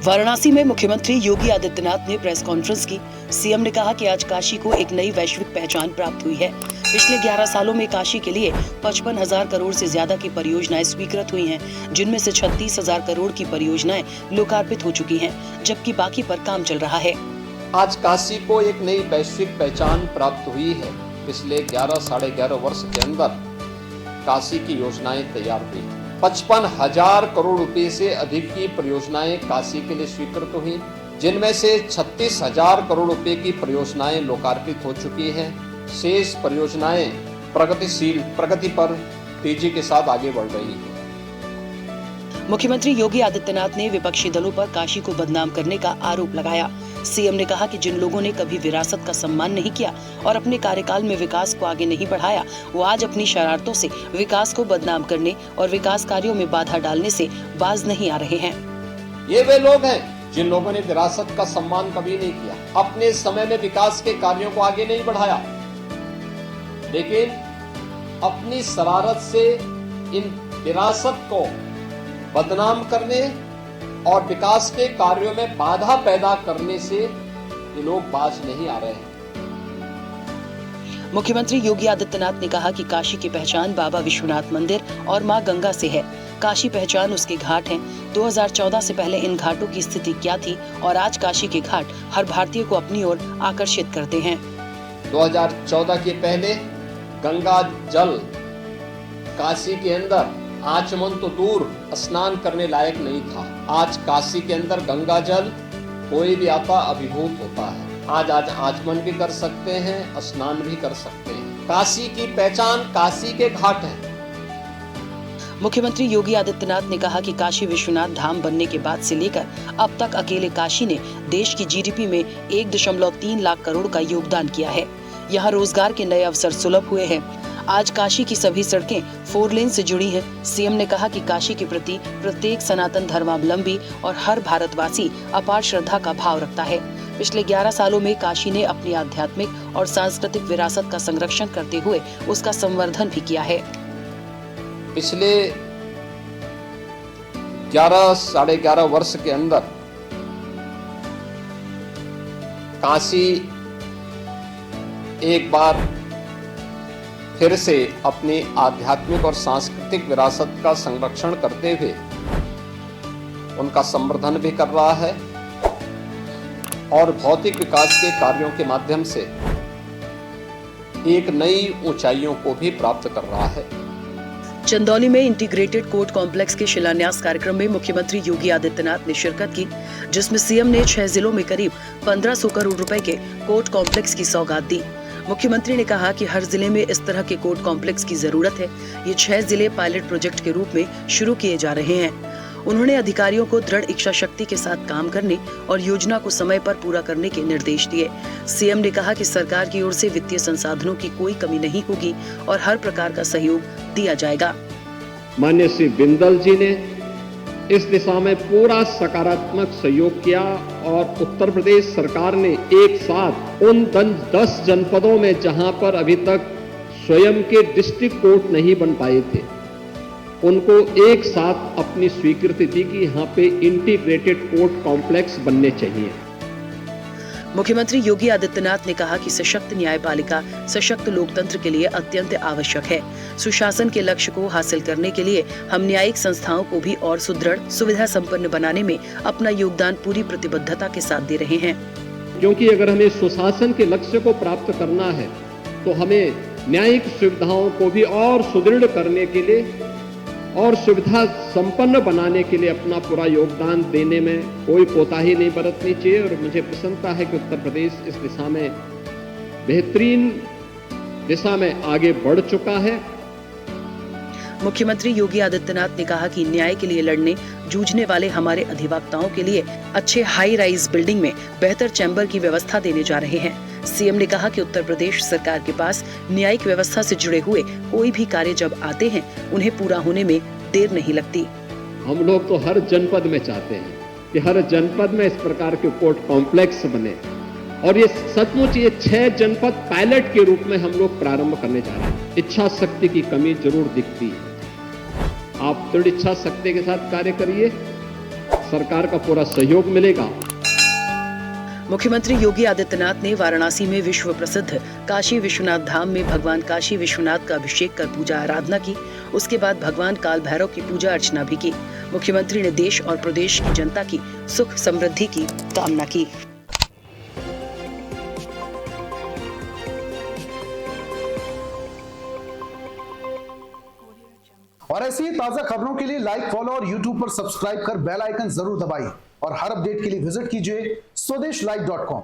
वाराणसी में मुख्यमंत्री योगी आदित्यनाथ ने प्रेस कॉन्फ्रेंस की। सीएम ने कहा कि आज काशी को एक नई वैश्विक पहचान प्राप्त हुई है। पिछले 11 सालों में काशी के लिए 55,000 करोड़ से ज्यादा की परियोजनाएं स्वीकृत हुई हैं, जिनमें से 36,000 करोड़ की परियोजनाएं लोकार्पित हो चुकी हैं, जबकि बाकी पर काम चल रहा है। आज काशी को एक नई वैश्विक पहचान प्राप्त हुई है। पिछले 11-11.5 वर्ष के अंदर काशी की योजनाएं तैयार हुई। 55,000 करोड़ रुपए से अधिक की परियोजनाएं काशी के लिए स्वीकृत हुई, जिनमें से 36,000 करोड़ रुपए की परियोजनाएं लोकार्पित हो चुकी हैं। शेष परियोजनाएं प्रगति पर तेजी के साथ आगे बढ़ रही है। मुख्यमंत्री योगी आदित्यनाथ ने विपक्षी दलों पर काशी को बदनाम करने का आरोप लगाया। सीएम ने कहा कि जिन लोगों ने कभी विरासत का सम्मान नहीं किया और अपने कार्यकाल में विकास को आगे नहीं बढ़ाया, वो आज अपनी शरारतों से विकास को बदनाम करने और विकास कार्यों में बाधा डालने से बाज नहीं आ रहे हैं। ये वे लोग हैं जिन लोगों ने विरासत का सम्मान कभी नहीं किया, अपने समय में विकास के कार्यों को आगे नहीं बढ़ाया, लेकिन अपनी शरारत से इन विरासत को बदनाम करने और विकास के कार्यों में बाधा पैदा करने से ये लोग बाज नहीं आ रहे हैं। मुख्यमंत्री योगी आदित्यनाथ ने कहा कि काशी की पहचान बाबा विश्वनाथ मंदिर और मां गंगा से है। काशी पहचान उसके घाट हैं। 2014 से पहले इन घाटों की स्थिति क्या थी और आज काशी के घाट हर भारतीय को अपनी ओर आकर्षित करते हैं। 2014 के पहले गंगा जल काशी के अंदर आचमन तो दूर स्नान करने लायक नहीं था। आज काशी के अंदर गंगा जल कोई भी आता अभिभूत होता है। आज आचमन भी कर सकते हैं, स्नान भी कर सकते हैं। काशी की पहचान काशी के घाट है। मुख्यमंत्री योगी आदित्यनाथ ने कहा कि काशी विश्वनाथ धाम बनने के बाद से लेकर अब तक अकेले काशी ने देश की जीडीपी में 1.3 लाख करोड़ का योगदान किया है। यहाँ रोजगार के नए अवसर सुलभ हुए हैं। आज काशी की सभी सड़कें 4 लेन से जुड़ी हैं। सीएम ने कहा कि काशी के प्रति प्रत्येक सनातन धर्मावलंबी और हर भारतवासी अपार श्रद्धा का भाव रखता है। पिछले 11 सालों में काशी ने अपनी आध्यात्मिक और सांस्कृतिक विरासत का संरक्षण करते हुए उसका संवर्धन भी किया है। पिछले 11-11.5 वर्ष के अंदर काशी एक बार फिर से अपनी आध्यात्मिक और सांस्कृतिक विरासत का संरक्षण करते हुए उनका संवर्धन भी कर रहा है और भौतिक विकास के कार्यों के माध्यम से एक नई ऊंचाइयों को भी प्राप्त कर रहा है। चंदौली में इंटीग्रेटेड कोर्ट कॉम्प्लेक्स के शिलान्यास कार्यक्रम में मुख्यमंत्री योगी आदित्यनाथ ने शिरकत की, जिसमें सीएम ने 6 जिलों में करीब 1500 करोड़ रुपए के कोर्ट कॉम्प्लेक्स की सौगात दी। मुख्यमंत्री ने कहा कि हर जिले में इस तरह के कोर्ट कॉम्प्लेक्स की जरूरत है। ये 6 जिले पायलट प्रोजेक्ट के रूप में शुरू किए जा रहे हैं। उन्होंने अधिकारियों को दृढ़ इच्छा शक्ति के साथ काम करने और योजना को समय पर पूरा करने के निर्देश दिए। सीएम ने कहा कि सरकार की ओर से वित्तीय संसाधनों की कोई कमी नहीं होगी और हर प्रकार का सहयोग दिया जाएगा। माननीय श्री बिंदल जी ने इस दिशा में पूरा सकारात्मक सहयोग किया और उत्तर प्रदेश सरकार ने एक साथ उन 10 जनपदों में जहां पर अभी तक स्वयं के डिस्ट्रिक्ट कोर्ट नहीं बन पाए थे, उनको एक साथ अपनी स्वीकृति दी कि यहाँ पे इंटीग्रेटेड कोर्ट कॉम्प्लेक्स बनने चाहिए। मुख्यमंत्री योगी आदित्यनाथ ने कहा कि सशक्त न्यायपालिका सशक्त लोकतंत्र के लिए अत्यंत आवश्यक है। सुशासन के लक्ष्य को हासिल करने के लिए हम न्यायिक संस्थाओं को भी और सुदृढ़ सुविधा संपन्न बनाने में अपना योगदान पूरी प्रतिबद्धता के साथ दे रहे हैं। क्योंकि अगर हमें सुशासन के लक्ष्य को प्राप्त करना है तो हमें न्यायिक सुविधाओं को भी और सुदृढ़ करने के लिए और सुविधा संपन्न बनाने के लिए अपना पूरा योगदान देने में कोई कोताही नहीं बरतनी चाहिए। और मुझे प्रसन्नता है कि उत्तर प्रदेश इस दिशा में बेहतरीन दिशा में आगे बढ़ चुका है। मुख्यमंत्री योगी आदित्यनाथ ने कहा कि न्याय के लिए लड़ने जूझने वाले हमारे अधिवक्ताओं के लिए अच्छे हाई राइज बिल्डिंग में बेहतर चैम्बर की व्यवस्था देने जा रहे हैं। सीएम ने कहा कि उत्तर प्रदेश सरकार के पास न्यायिक व्यवस्था से जुड़े हुए कोई भी कार्य जब आते हैं, उन्हें पूरा होने में देर नहीं लगती। हम लोग तो हर जनपद में चाहते हैं कि हर जनपद में इस प्रकार के कोर्ट कॉम्प्लेक्स बने और ये सचमुच ये 6 जनपद पायलट के रूप में हम लोग प्रारंभ करने जा रहे हैं। इच्छा शक्ति की कमी जरूर दिखती है। आप दृढ़ इच्छा शक्ति के साथ कार्य करिए, सरकार का पूरा सहयोग मिलेगा। मुख्यमंत्री योगी आदित्यनाथ ने वाराणसी में विश्व प्रसिद्ध काशी विश्वनाथ धाम में भगवान काशी विश्वनाथ का अभिषेक कर पूजा आराधना की। उसके बाद भगवान काल भैरव की पूजा अर्चना भी की। मुख्यमंत्री ने देश और प्रदेश की जनता की सुख समृद्धि की कामना की। और ऐसी ही ताजा खबरों के लिए लाइक, फॉलो और यूट्यूब पर सब्सक्राइब कर बेल आइकन जरूर दबाइए और हर अपडेट के लिए विजिट कीजिए स्वदेशलाइव.com।